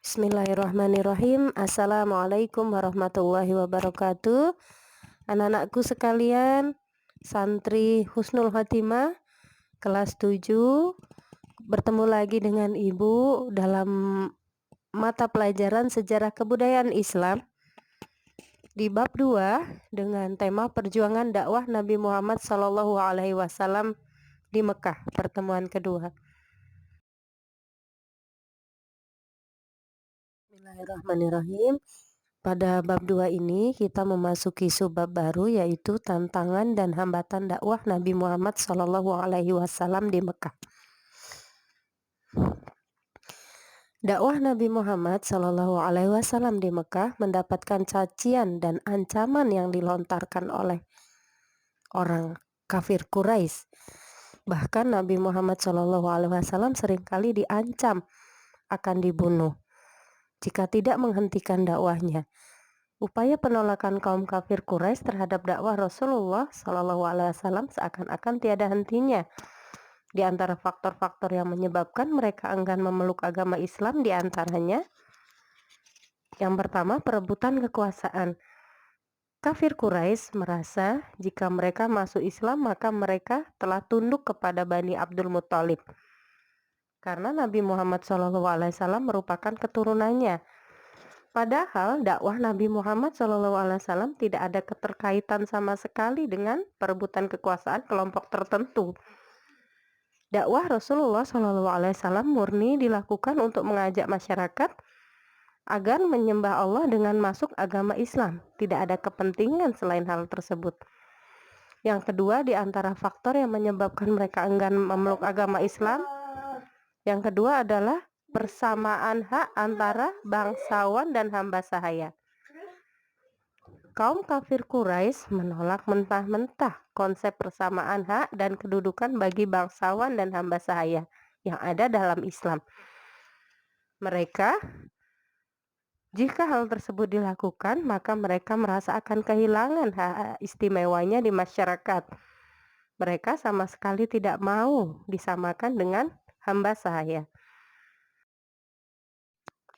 Bismillahirrahmanirrahim. Assalamualaikum warahmatullahi wabarakatuh. Anak-anakku sekalian, santri Husnul Khotimah kelas 7 bertemu lagi dengan Ibu dalam mata pelajaran Sejarah Kebudayaan Islam di bab 2 dengan tema perjuangan dakwah Nabi Muhammad SAW di Mekah, pertemuan kedua. Bismillahirrahmanirrahim. Pada bab 2 ini kita memasuki subbab baru, yaitu tantangan dan hambatan dakwah Nabi Muhammad SAW di Mekah. Dakwah Nabi Muhammad SAW di Mekah mendapatkan cacian dan ancaman yang dilontarkan oleh orang kafir Quraisy. Bahkan Nabi Muhammad SAW seringkali diancam akan dibunuh jika tidak menghentikan dakwahnya. Upaya penolakan kaum kafir Quraisy terhadap dakwah Rasulullah SAW seakan-akan tiada hentinya. Di antara faktor-faktor yang menyebabkan mereka enggan memeluk agama Islam diantaranya, yang pertama, perebutan kekuasaan. Kafir Quraisy merasa jika mereka masuk Islam maka mereka telah tunduk kepada Bani Abdul Muthalib, karena Nabi Muhammad SAW merupakan keturunannya. Padahal dakwah Nabi Muhammad SAW tidak ada keterkaitan sama sekali dengan perebutan kekuasaan kelompok tertentu. Dakwah Rasulullah SAW murni dilakukan untuk mengajak masyarakat agar menyembah Allah dengan masuk agama Islam. Tidak ada kepentingan selain hal tersebut. Yang kedua, di antara faktor yang menyebabkan mereka enggan memeluk agama Islam, yang kedua adalah persamaan hak antara bangsawan dan hamba sahaya. Kaum kafir Quraisy menolak mentah-mentah konsep persamaan hak dan kedudukan bagi bangsawan dan hamba sahaya yang ada dalam Islam. Jika hal tersebut dilakukan, maka mereka merasa akan kehilangan hak istimewanya di masyarakat. Mereka sama sekali tidak mau disamakan dengan hamba sahaya.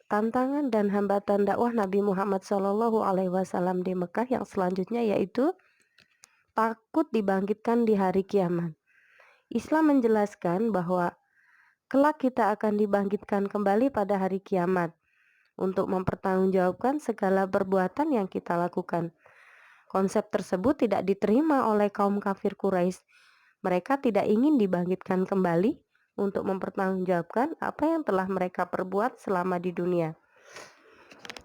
Tantangan dan hambatan dakwah Nabi Muhammad SAW di Mekah yang selanjutnya yaitu takut dibangkitkan di hari kiamat. Islam menjelaskan bahwa kelak kita akan dibangkitkan kembali pada hari kiamat untuk mempertanggungjawabkan segala perbuatan yang kita lakukan. Konsep tersebut tidak diterima oleh kaum kafir Quraisy. Mereka tidak ingin dibangkitkan kembali untuk mempertanggungjawabkan apa yang telah mereka perbuat selama di dunia.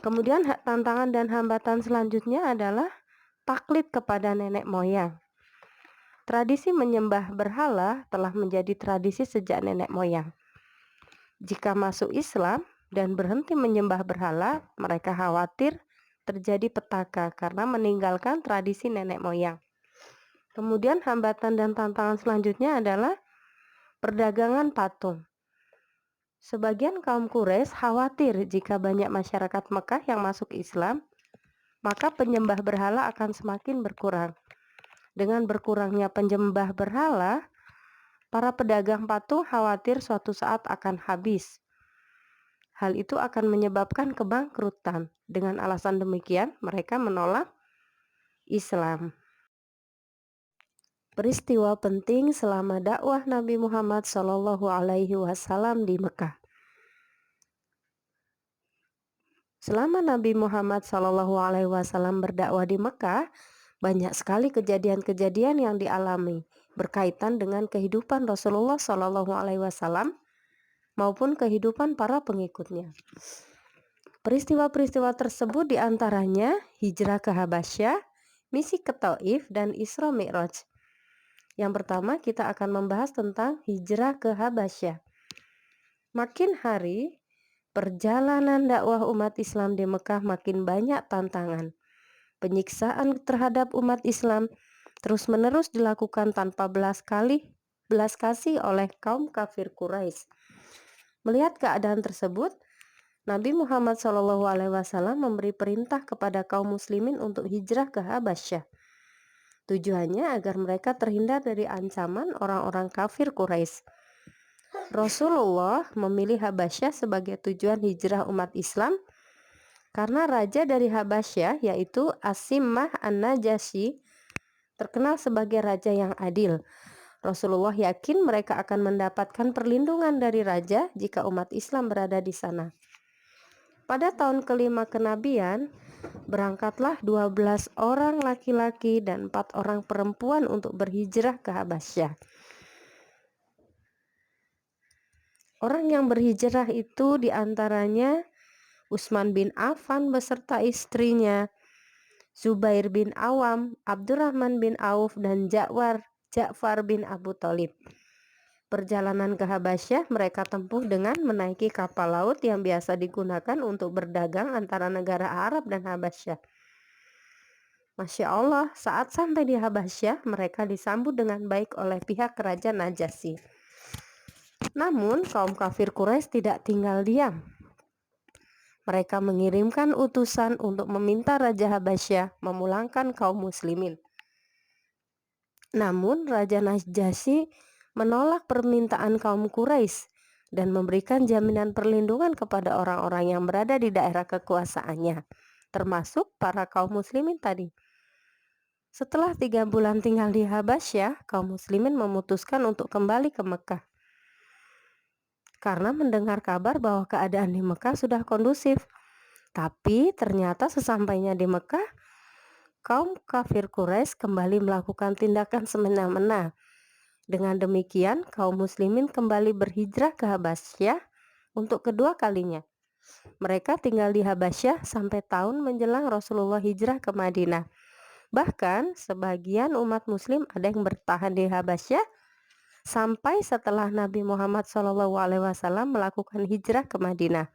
Kemudian tantangan dan hambatan selanjutnya adalah taklid kepada nenek moyang. Tradisi menyembah berhala telah menjadi tradisi sejak nenek moyang. Jika masuk Islam dan berhenti menyembah berhala, mereka khawatir terjadi petaka karena meninggalkan tradisi nenek moyang. Kemudian hambatan dan tantangan selanjutnya adalah perdagangan patung. Sebagian kaum Quraisy khawatir jika banyak masyarakat Mekah yang masuk Islam, maka penyembah berhala akan semakin berkurang. Dengan berkurangnya penyembah berhala, para pedagang patung khawatir suatu saat akan habis. Hal itu akan menyebabkan kebangkrutan. Dengan alasan demikian, mereka menolak Islam. Peristiwa penting selama dakwah Nabi Muhammad SAW di Mekah. Selama Nabi Muhammad SAW berdakwah di Mekah, banyak sekali kejadian-kejadian yang dialami berkaitan dengan kehidupan Rasulullah SAW maupun kehidupan para pengikutnya. Peristiwa-peristiwa tersebut diantaranya hijrah ke Habasyah, misi ke Taif, dan Isra Mi'raj. Yang pertama, kita akan membahas tentang hijrah ke Habasyah. Makin hari, perjalanan dakwah umat Islam di Mekah makin banyak tantangan. Penyiksaan terhadap umat Islam terus-menerus dilakukan tanpa belas kasih oleh kaum kafir Quraisy. Melihat keadaan tersebut, Nabi Muhammad SAW memberi perintah kepada kaum muslimin untuk hijrah ke Habasyah. Tujuannya agar mereka terhindar dari ancaman orang-orang kafir Quraisy. Rasulullah memilih Habasyah sebagai tujuan hijrah umat Islam karena raja dari Habasyah yaitu Asimah An-Najasyi terkenal sebagai raja yang adil. Rasulullah yakin mereka akan mendapatkan perlindungan dari raja jika umat Islam berada di sana. Pada tahun kelima kenabian, berangkatlah 12 orang laki-laki dan 4 orang perempuan untuk berhijrah ke Habasyah. Orang yang berhijrah itu diantaranya Utsman bin Affan beserta istrinya, Zubair bin Awam, Abdurrahman bin Auf, dan Ja'far bin Abu Thalib. Perjalanan ke Habasyah mereka tempuh dengan menaiki kapal laut yang biasa digunakan untuk berdagang antara negara Arab dan Habasyah. Masya Allah, saat sampai di Habasyah mereka disambut dengan baik oleh pihak kerajaan Najasyi. Namun kaum kafir Quraisy tidak tinggal diam. Mereka mengirimkan utusan untuk meminta Raja Habasyah memulangkan kaum muslimin. Namun Raja Najasyi menolak permintaan kaum Quraisy dan memberikan jaminan perlindungan kepada orang-orang yang berada di daerah kekuasaannya, termasuk para kaum muslimin tadi. Setelah 3 bulan tinggal di Habasyah, kaum muslimin memutuskan untuk kembali ke Mekah. Karena mendengar kabar bahwa keadaan di Mekah sudah kondusif. Tapi ternyata sesampainya di Mekah, kaum kafir Quraisy kembali melakukan tindakan semena-mena. Dengan demikian, kaum muslimin kembali berhijrah ke Habasyah untuk kedua kalinya. Mereka tinggal di Habasyah sampai tahun menjelang Rasulullah hijrah ke Madinah. Bahkan sebagian umat muslim ada yang bertahan di Habasyah sampai setelah Nabi Muhammad SAW melakukan hijrah ke Madinah.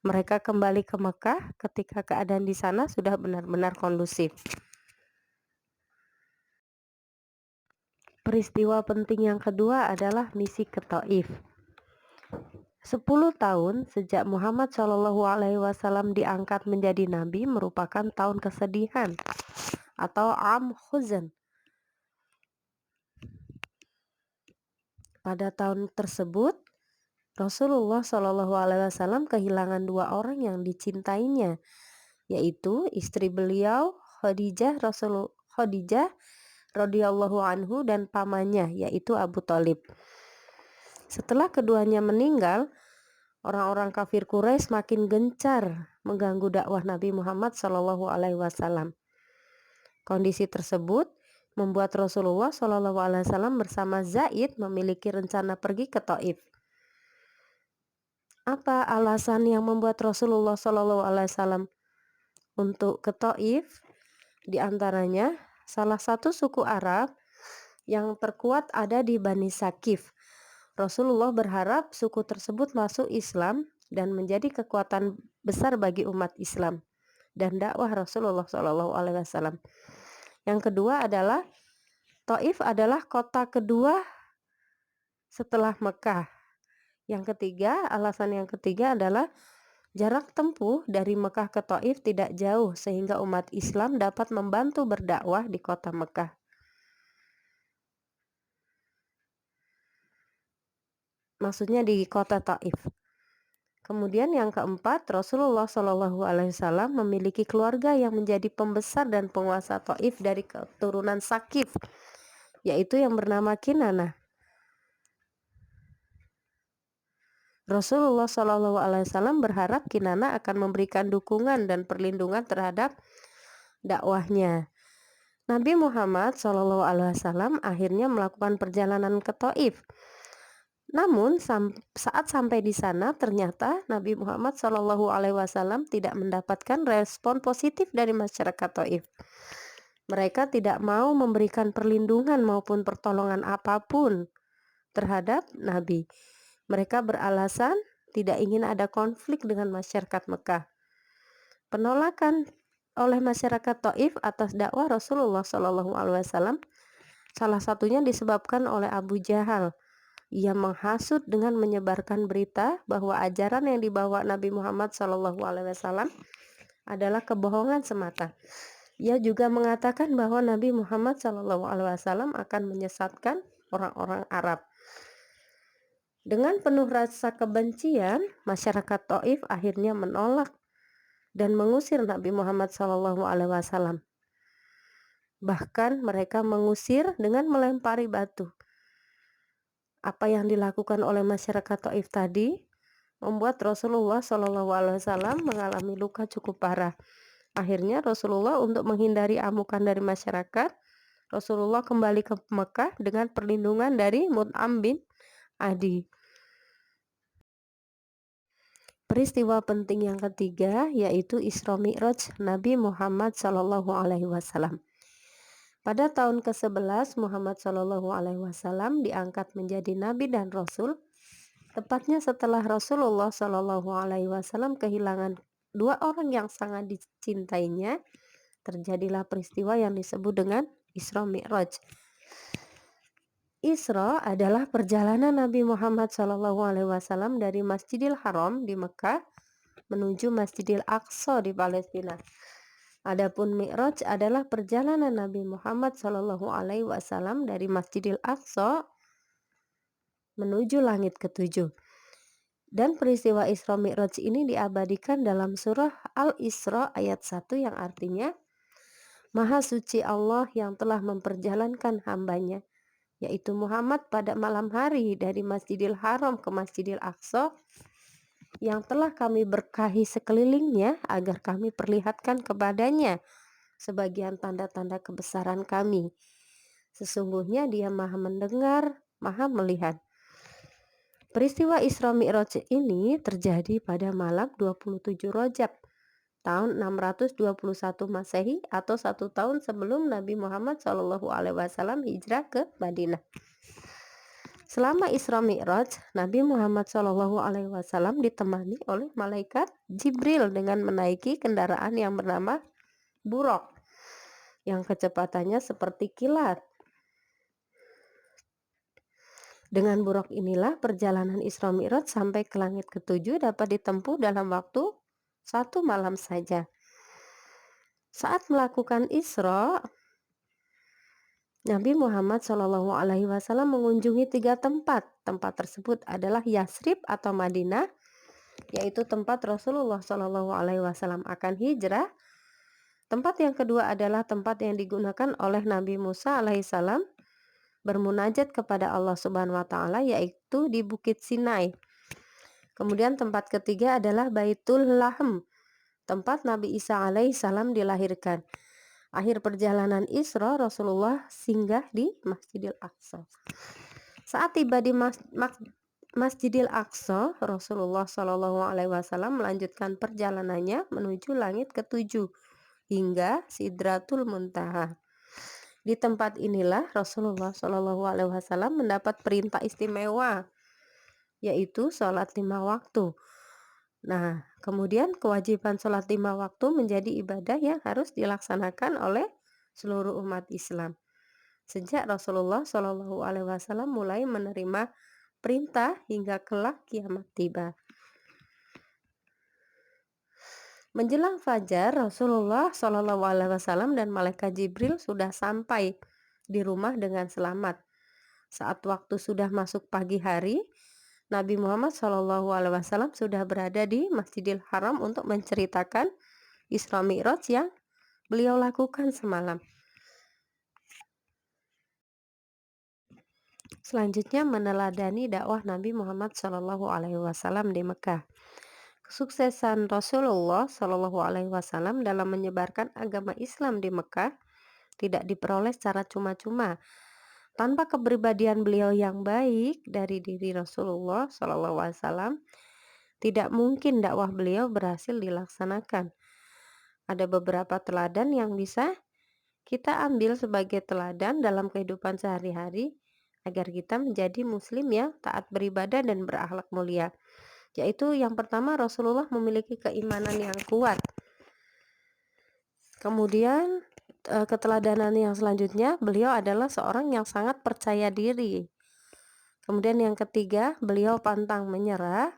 Mereka kembali ke Mekah ketika keadaan di sana sudah benar-benar kondusif. Peristiwa penting yang kedua adalah misi ke Taif. 10 tahun sejak Muhammad SAW diangkat menjadi nabi merupakan tahun kesedihan atau Am Huzn. Pada tahun tersebut, Rasulullah SAW kehilangan 2 orang yang dicintainya, yaitu istri beliau Khadijah radhiyallahu anhu dan pamannya yaitu Abu Thalib. Setelah keduanya meninggal, orang-orang kafir Quraisy makin gencar mengganggu dakwah Nabi Muhammad SAW. Kondisi tersebut membuat Rasulullah SAW bersama Zaid memiliki rencana pergi ke Taif. Apa alasan yang membuat Rasulullah SAW untuk ke Taif? Di antaranya, salah satu suku Arab yang terkuat ada di Bani Sakif. Rasulullah berharap suku tersebut masuk Islam dan menjadi kekuatan besar bagi umat Islam dan dakwah Rasulullah SAW. Yang kedua adalah Taif adalah kota kedua setelah Mekah. Alasan yang ketiga adalah jarak tempuh dari Mekah ke Taif tidak jauh sehingga umat Islam dapat membantu berdakwah di kota Mekah. Maksudnya di kota Taif. Kemudian yang keempat, Rasulullah SAW memiliki keluarga yang menjadi pembesar dan penguasa Taif dari keturunan Sakif, yaitu yang bernama Kinanah. Rasulullah SAW berharap Kinanah akan memberikan dukungan dan perlindungan terhadap dakwahnya. Nabi Muhammad SAW akhirnya melakukan perjalanan ke Taif. Namun saat sampai di sana ternyata Nabi Muhammad SAW tidak mendapatkan respon positif dari masyarakat Taif. Mereka tidak mau memberikan perlindungan maupun pertolongan apapun terhadap Nabi. Mereka beralasan tidak ingin ada konflik dengan masyarakat Mekah. Penolakan oleh masyarakat Taif atas dakwah Rasulullah SAW salah satunya disebabkan oleh Abu Jahal. Ia menghasut dengan menyebarkan berita bahwa ajaran yang dibawa Nabi Muhammad SAW adalah kebohongan semata. Ia juga mengatakan bahwa Nabi Muhammad SAW akan menyesatkan orang-orang Arab. Dengan penuh rasa kebencian, masyarakat Taif akhirnya menolak dan mengusir Nabi Muhammad SAW. Bahkan mereka mengusir dengan melempari batu. Apa yang dilakukan oleh masyarakat Taif tadi membuat Rasulullah SAW mengalami luka cukup parah. Akhirnya Rasulullah untuk menghindari amukan dari masyarakat, Rasulullah kembali ke Mekah dengan perlindungan dari Mut'am bin Adi. Peristiwa penting yang ketiga yaitu Isra Mi'raj Nabi Muhammad SAW. Pada tahun ke-11 Muhammad SAW diangkat menjadi Nabi dan Rasul, tepatnya setelah Rasulullah SAW kehilangan dua orang yang sangat dicintainya. Terjadilah peristiwa yang disebut dengan Isra Mi'raj. Isra adalah perjalanan Nabi Muhammad SAW dari Masjidil Haram di Mekah menuju Masjidil Aqsa di Palestina. Adapun Mi'raj adalah perjalanan Nabi Muhammad SAW dari Masjidil Aqsa menuju langit ketujuh. Dan peristiwa Isra Mi'raj ini diabadikan dalam surah Al-Isra ayat 1 yang artinya Maha suci Allah yang telah memperjalankan hambanya, yaitu Muhammad pada malam hari dari Masjidil Haram ke Masjidil Aqsa, yang telah kami berkahi sekelilingnya agar kami perlihatkan kepadanya sebagian tanda-tanda kebesaran kami. Sesungguhnya dia maha mendengar, maha melihat. Peristiwa Isra Mi'raj ini terjadi pada malam 27 Rajab tahun 621 Masehi atau 1 tahun sebelum Nabi Muhammad SAW hijrah ke Madinah. Selama Isra Mi'raj, Nabi Muhammad SAW ditemani oleh malaikat Jibril dengan menaiki kendaraan yang bernama Buraq, yang kecepatannya seperti kilat. Dengan Buraq inilah perjalanan Isra Mi'raj sampai ke langit ketujuh dapat ditempuh dalam waktu 1 malam saja. Saat melakukan Isra, Nabi Muhammad SAW mengunjungi 3 tempat. Tempat tersebut adalah Yasrib atau Madinah, yaitu tempat Rasulullah SAW akan hijrah. Tempat yang kedua adalah tempat yang digunakan oleh Nabi Musa alaihissalam bermunajat kepada Allah Subhanahu wa taala, yaitu di Bukit Sinai. Kemudian tempat ketiga adalah Baitul Lahm, tempat Nabi Isa alaihissalam dilahirkan. Akhir perjalanan Isra, Rasulullah singgah di Masjidil Aqsa. Saat tiba di Masjidil Aqsa, Rasulullah SAW melanjutkan perjalanannya menuju langit ketujuh hingga Sidratul Muntaha. Di tempat inilah Rasulullah SAW mendapat perintah istimewa, yaitu sholat 5 waktu. Nah, kemudian kewajiban sholat 5 waktu menjadi ibadah yang harus dilaksanakan oleh seluruh umat Islam. Sejak Rasulullah SAW mulai menerima perintah hingga kelak kiamat tiba. Menjelang fajar, Rasulullah SAW dan malaikat Jibril sudah sampai di rumah dengan selamat. Saat waktu sudah masuk pagi hari, Nabi Muhammad SAW sudah berada di Masjidil Haram untuk menceritakan Isra Mi'raj yang beliau lakukan semalam. Selanjutnya meneladani dakwah Nabi Muhammad SAW di Mekah. Kesuksesan Rasulullah SAW dalam menyebarkan agama Islam di Mekah tidak diperoleh secara cuma-cuma. Tanpa kepribadian beliau yang baik dari diri Rasulullah SAW, tidak mungkin dakwah beliau berhasil dilaksanakan. Ada beberapa teladan yang bisa kita ambil sebagai teladan dalam kehidupan sehari-hari agar kita menjadi muslim yang taat beribadah dan berakhlak mulia. Yaitu yang pertama, Rasulullah memiliki keimanan yang kuat. Kemudian keteladanan yang selanjutnya, beliau adalah seorang yang sangat percaya diri. Kemudian yang ketiga, beliau pantang menyerah.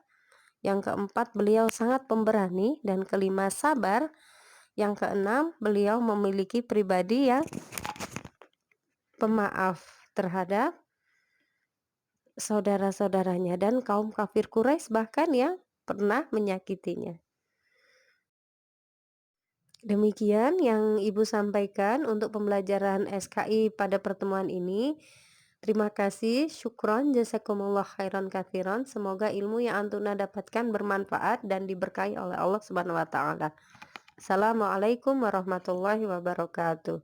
Yang keempat, beliau sangat pemberani. Dan kelima, sabar. Yang keenam, beliau memiliki pribadi yang pemaaf terhadap saudara-saudaranya dan kaum kafir Quraisy bahkan yang pernah menyakitinya. Demikian yang Ibu sampaikan untuk pembelajaran SKI pada pertemuan ini. Terima kasih, syukron, jazakumullah khairan katsiran. Semoga ilmu yang Antuna dapatkan bermanfaat dan diberkahi oleh Allah Subhanahu wa taala. Assalamualaikum warahmatullahi wabarakatuh.